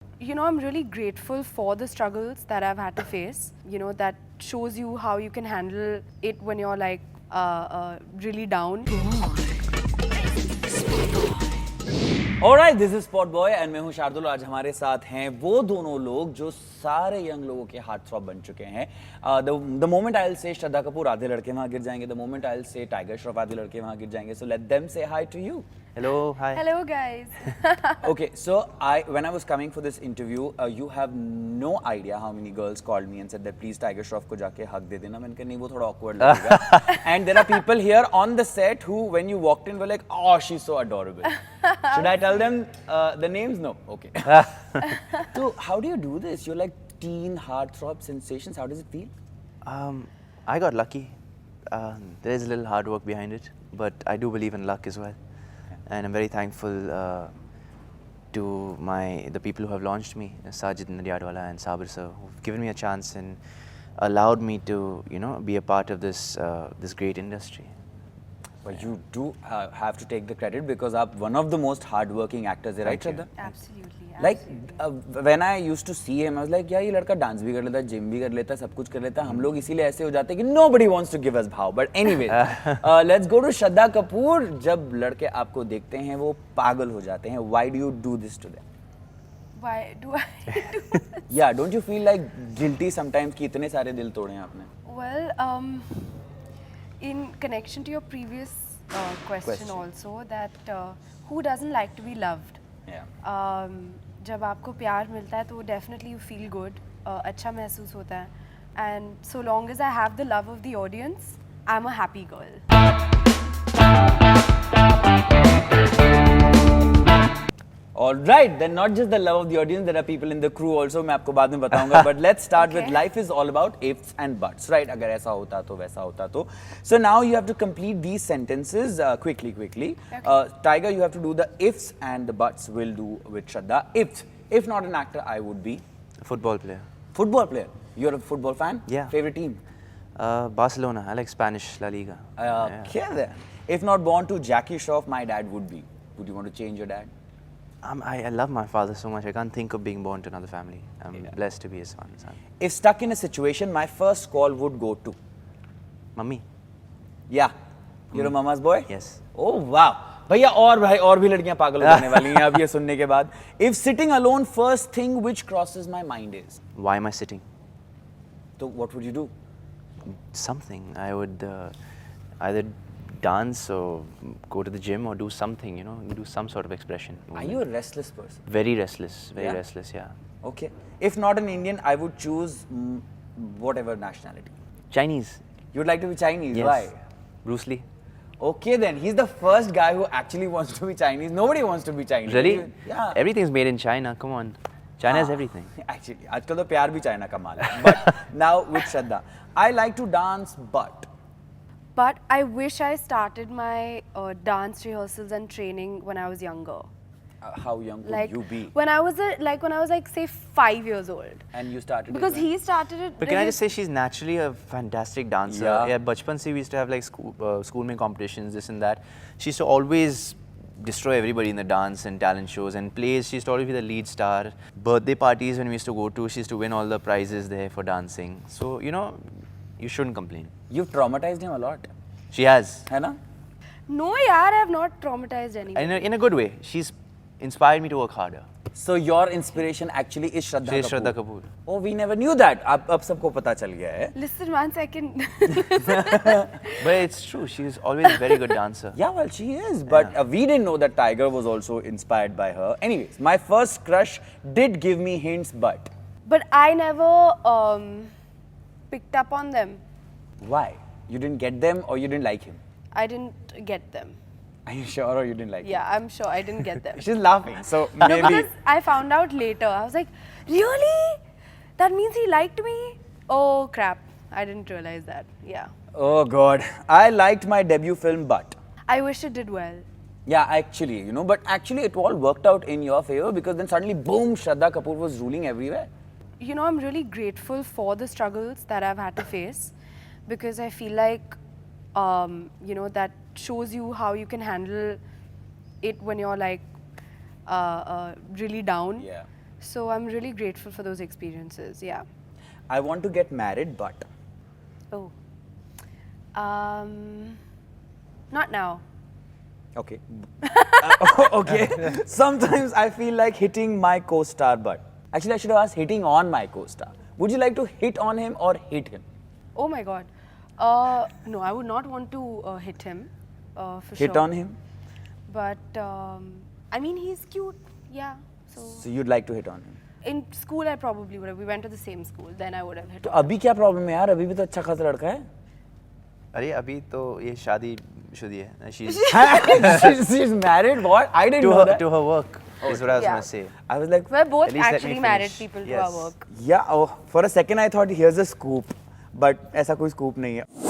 I'm really grateful for the struggles that I've had to face. That shows you how you can handle it when you're like really down. Alright this is spot boy and मैं हूं शार्दुल। आज हमारे साथ हैं वो दोनों लोग जो सारे यंग लोगों के हार्ट थ्रॉब बन चुके हैं। द मोमेंट आई विल से श्रद्धा कपूर आधे लड़के वहां गिर जाएंगे, the moment I will say Tiger Shroff आधे लड़के वहां गिर जाएंगे। So let them say hi to you. Hello, hi. Hello, guys. Okay, so when I was coming for this interview, you have no idea how many girls called me and said that please Tiger Shroff को जाके hug दे देना। मैंने कहा नहीं वो थोड़ा awkward लगेगा। And there are people here on the set who when you walked in were like, oh she's so adorable. Should I tell them the names? No. Okay. So how do you do this? You're like teen heartthrob sensations. How does it feel? I got lucky. There is a little hard work behind it, but I do believe in luck as well. And I'm very thankful to the people who have launched me, Sajid Nadyadwala and Sabir sir, who've given me a chance and allowed me to, be a part of this great industry. Well, you do have to take the credit because आप one of the most hardworking actors, right, Shraddha? Absolutely. Like when I used to see him, I was like, यार ये लड़का dance भी कर लेता है, gym भी कर लेता है, सब कुछ कर लेता है। हम लोग इसीलिए ऐसे हो जाते हैं कि nobody wants to give us भाव। But anyway, let's go to Shraddha Kapoor. जब लड़के आपको देखते हैं वो पागल हो जाते हैं। Why do you do this to them? Why do I do this? Yeah, don't you feel like guilty sometimes कि इतने सारे दिल तोड़े हैं आपने? Well, in connection to your previous question also, that who doesn't like to be loved? Yeah. जब आपको प्यार मिलता है तो definitely you feel good, अच्छा महसूस होता है, and so long as I have the love of the audience, I'm a happy girl. Alright, then not just the love of the audience, there are people in the crew also, मैं आपको बाद में बताऊंगा, but let's start with Okay. life is all about ifs and buts, right? अगर ऐसा होता तो वैसा होता तो. So now you have to complete these sentences quickly. Okay. Tiger, you have to do the ifs and the buts. We'll do with Shraddha. If not an actor, I would be A football player. football player. You're a football fan? Yeah. Favorite team? Barcelona. I like Spanish La Liga. Okay then. If not born to Jackie Shroff, my dad would be. Would you want to change your dad? I love my father so much. I can't think of being born to another family. I'm Yeah. blessed to be his son. If stuck in a situation, my first call would go to. Mummy. Yeah. You're a mama's boy? Yes. Oh wow. भैया और भी लड़कियां पागल हो जाने वाली हैं अब ये सुनने के बाद. If sitting alone, first thing which crosses my mind is. Why am I sitting? So what would you do? Something. I would either dance or go to the gym or do something, do some sort of expression. Are you a restless person? Very restless. Very Yeah? restless, yeah. Okay. If not an Indian, I would choose whatever nationality. Chinese. You'd like to be Chinese? Yes. Why? Bruce Lee. Okay then. He's the first guy who actually wants to be Chinese. Nobody wants to be Chinese. Really? Yeah. Everything's made in China. Come on. China has everything. Actually, आजकल तो प्यार भी China का माल है. But now with Shraddha, I like to dance, But I wish I started my dance rehearsals and training when I was younger. how young would Like you be? when I was like say 5 years old. And you started Because it when? he started it. But can I just say she's naturally a fantastic dancer. Yeah. Bachpan se we used to have like school में competitions, this and that. She used to always destroy everybody in the dance and talent shows and plays. She used to always be the lead star. Birthday parties when we used to go to, she used to win all the prizes there for dancing. So, you shouldn't complain. You've traumatized him a lot. She has. है ना? No, yaar, I have not traumatized anyone. In a good way. She's inspired me to work harder. So your inspiration actually is Shraddha She is Kapoor. Shraddha Kapoor. Oh, we never knew that. अब सबको पता चल गया है. Listen 1 second. But it's true. She's always a very good dancer. Yeah, well, she is. But we didn't know that Tiger was also inspired by her. Anyways, my first crush did give me hints, but But I never picked up on them. why? You didn't get them or you didn't like him? I didn't get them. Are you sure or you didn't like him? Yeah, I'm sure I didn't get them. She's laughing. So No, maybe. because I found out later. I was like, really? That means he liked me? Oh crap. I didn't realize that. Yeah. Oh God. I liked my debut film, but. I wish it did well. Yeah, actually, but actually it all worked out in your favor because then suddenly, boom, Shraddha Kapoor was ruling everywhere. I'm really grateful for the struggles that I've had to face because I feel like, that shows you how you can handle it when you're like really down. Yeah. So I'm really grateful for those experiences. Yeah. I want to get married, but Oh. Not now. okay. Okay. Sometimes I feel like hitting my co-star butt. Actually, I should have asked hitting on my co-star. Would you like to hit on him or hit him? Oh my God. No, I would not want to hit him. For Hit sure. on him? But I mean, he's cute. Yeah. So So you'd like to hit on him? in school, I probably would have. We went to the same school. Then I would have hit. तो on him. अभी क्या problem है यार? अभी भी तो अच्छा खासा लड़का है. अरे अभी तो ये शादी शुदी है. She's She's married. What? I didn't to know her that. to her work is what I was Yeah. gonna say. I was like, We're both At least let me actually married finish. people to Yes. our work. yeah. Oh, for a second I thought here's a scoop, but ऐसा कोई scoop नहीं है.